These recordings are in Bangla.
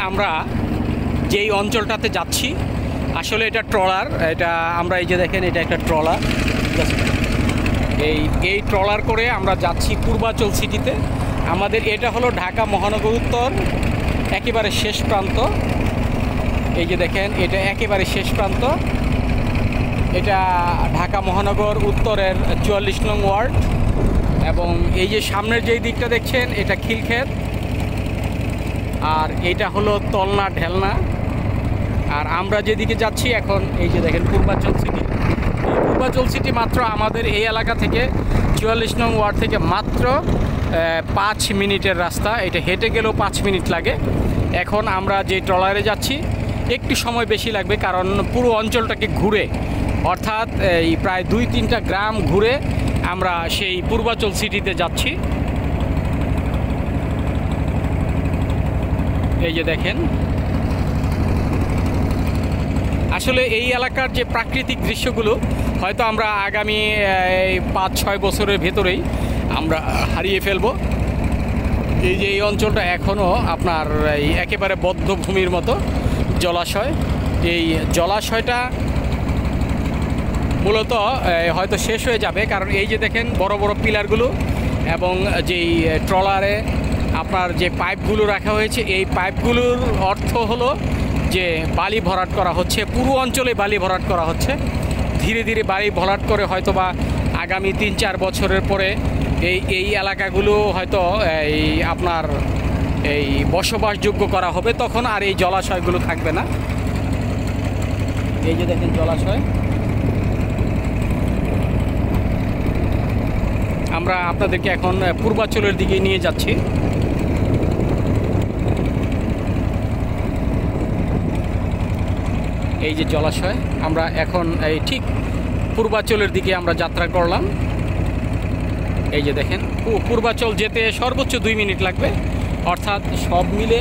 আমরা যেই অঞ্চলটাতে যাচ্ছি আসলে এটা ট্রলার, এটা আমরা এই যে দেখেন এটা একটা ট্রলার। এই ট্রলার করে আমরা যাচ্ছি পূর্বাচল সিটিতে। আমাদের এটা হলো ঢাকা মহানগর উত্তর একেবারে শেষ প্রান্ত। এই যে দেখেন এটা একেবারে শেষ প্রান্ত। এটা ঢাকা মহানগর উত্তরের 44 নং ওয়ার্ড। এবং এই যে সামনের যেই দিকটা দেখছেন এটা খিলক্ষেত, আর এটা হলো তলনা ঢেলনা। আর আমরা যেদিকে যাচ্ছি এখন এই যে দেখেন পূর্বাচল সিটি। পূর্বাচল সিটি মাত্র আমাদের এই এলাকা থেকে 44 নং ওয়ার্ড থেকে মাত্র 5 মিনিটের রাস্তা। এটা হেঁটে গেলেও 5 মিনিট লাগে। এখন আমরা যে ট্রলারে যাচ্ছি একটু সময় বেশি লাগবে, কারণ পুরো অঞ্চলটাকে ঘুরে, অর্থাৎ এই প্রায় 2-3টা গ্রাম ঘুরে আমরা সেই পূর্বাচল সিটিতে যাচ্ছি। এই যে দেখেন আসলে এই এলাকার যে প্রাকৃতিক দৃশ্যগুলো হয়তো আমরা আগামী 5-6 বছরের ভেতরেই আমরা হারিয়ে ফেলব। এই যে এই অঞ্চলটা এখনও আপনার এই একেবারে বদ্ধভূমির মতো জলাশয়। এই জলাশয়টা মূলত হয়তো শেষ হয়ে যাবে, কারণ এই যে দেখেন বড় বড় পিলারগুলো এবং যেই ট্রলারে আপনার যে পাইপগুলো রাখা হয়েছে, এই পাইপগুলোর অর্থ হলো যে বালি ভরাট করা হচ্ছে, পুরো অঞ্চলে বালি ভরাট করা হচ্ছে। ধীরে ধীরে বালি ভরাট করে হয়তো বা আগামী 3-4 বছরের পরে এই এলাকাগুলো হয়তো এই আপনার এই বসবাসযোগ্য করা হবে, তখন আর এই জলাশয়গুলো থাকবে না। এই যে দেখেন জলাশয়। আমরা আপনাদেরকে এখন পূর্বাচলের দিকে নিয়ে যাচ্ছি। এই যে জলাশয়, আমরা এখন এই ঠিক পূর্বাচলের দিকে আমরা যাত্রা করলাম। এই যে দেখেন পূর্বাচল যেতে সর্বোচ্চ 2 মিনিট লাগবে, অর্থাৎ সব মিলে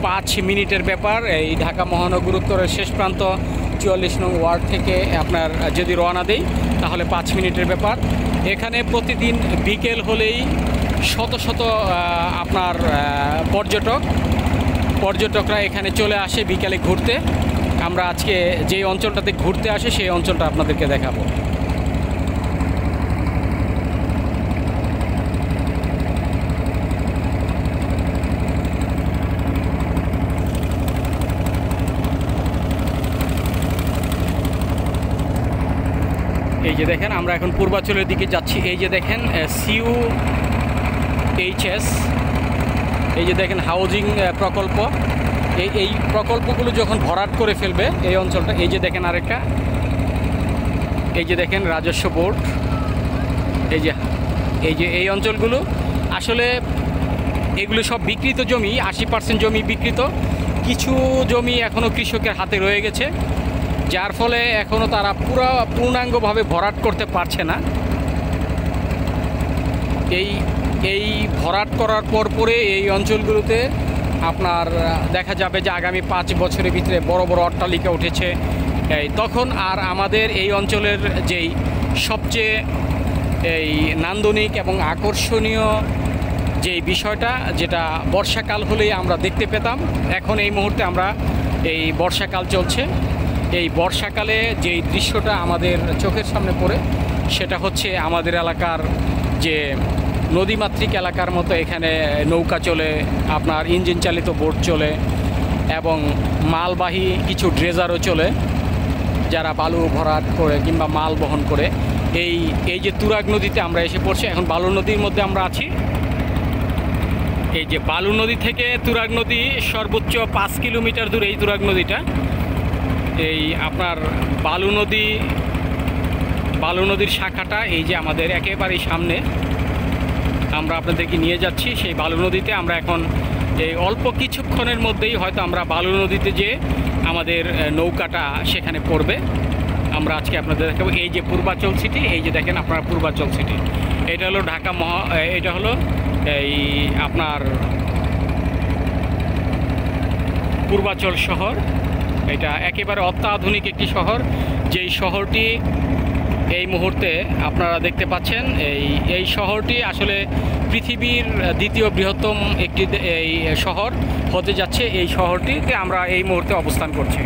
5 মিনিটের ব্যাপার। এই ঢাকা মহানগর উত্তরের শেষ প্রান্ত 44 নং ওয়ার্ড থেকে আপনার যদি রওনা দেই তাহলে 5 মিনিটের ব্যাপার। এখানে প্রতিদিন বিকেল হলেই শত শত আপনার পর্যটকরা এখানে চলে আসে বিকেলে ঘুরতে। আমরা আজকে যেই অঞ্চলটাতে ঘুরতে আসে সেই অঞ্চলটা আপনাদেরকে দেখাবো। এই যে দেখেন আমরা এখন পূর্বাচলের দিকে যাচ্ছি। এই যে দেখেন CUHS, এই যে দেখেন হাউজিং প্রকল্প। এই প্রকল্পগুলো যখন ভরাট করে ফেলবে এই অঞ্চলটা, এই যে দেখেন আরেকটা, এই যে দেখেন রাজস্ব বোর্ড। এই অঞ্চলগুলো আসলে এগুলো সব বিকৃত জমি, 80% জমি বিকৃত। কিছু জমি এখনও কৃষকের হাতে রয়ে গেছে, যার ফলে এখনও তারা পূর্ণাঙ্গভাবে ভরাট করতে পারছে না। এই ভরাট করার পরে এই অঞ্চলগুলোতে আপনার দেখা যাবে যে আগামী 5 বছরের ভিতরে বড় বড় অট্টালিকা উঠেছে। তখন আর আমাদের এই অঞ্চলের যেই সবচেয়ে এই নান্দনিক এবং আকর্ষণীয় যেই বিষয়টা, যেটা বর্ষাকাল হলেই আমরা দেখতে পেতাম, এখন এই মুহূর্তে আমরা এই বর্ষাকাল চলছে, এই বর্ষাকালে যেই দৃশ্যটা আমাদের চোখের সামনে পড়ে সেটা হচ্ছে আমাদের এলাকার যে নদীমাতৃক এলাকার মতো এখানে নৌকা চলে, আপনার ইঞ্জিন চালিত বোট চলে এবং মালবাহী কিছু ড্রেজারও চলে, যারা বালু ভরাট করে কিংবা মাল বহন করে। এই যে তুরাগ নদীতে আমরা এসে পড়ছি, এখন বালু নদীর মধ্যে আমরা আছি। এই যে বালু নদী থেকে তুরাগ নদী সর্বোচ্চ 5 কিলোমিটার দূরে এই তুরাগ নদীটা। এই আপনার বালু নদীর শাখাটা এই যে আমাদের একেবারেই সামনে, আমরা আপনাদেরকে নিয়ে যাচ্ছি সেই বালু নদীতে। আমরা এখন এই অল্প কিছুক্ষণের মধ্যেই হয়তো আমরা বালু নদীতে যে আমাদের নৌকাটা সেখানে পড়বে। আমরা আজকে আপনাদের দেখাবো এই যে পূর্বাচল সিটি। এই যে দেখেন আপনারা পূর্বাচল সিটি, এটা হলো এটা হলো এই আপনার পূর্বাচল শহর। এটা একেবারে অত্যাধুনিক একটি শহর, যেই শহরটি এই মুহূর্তে আপনারা দেখতে পাচ্ছেন এই শহরটি আসলে পৃথিবীর দ্বিতীয় বৃহত্তম একটি এই শহর হতে যাচ্ছে। এই শহরটিতে আমরা এই মুহূর্তে অবস্থান করছি।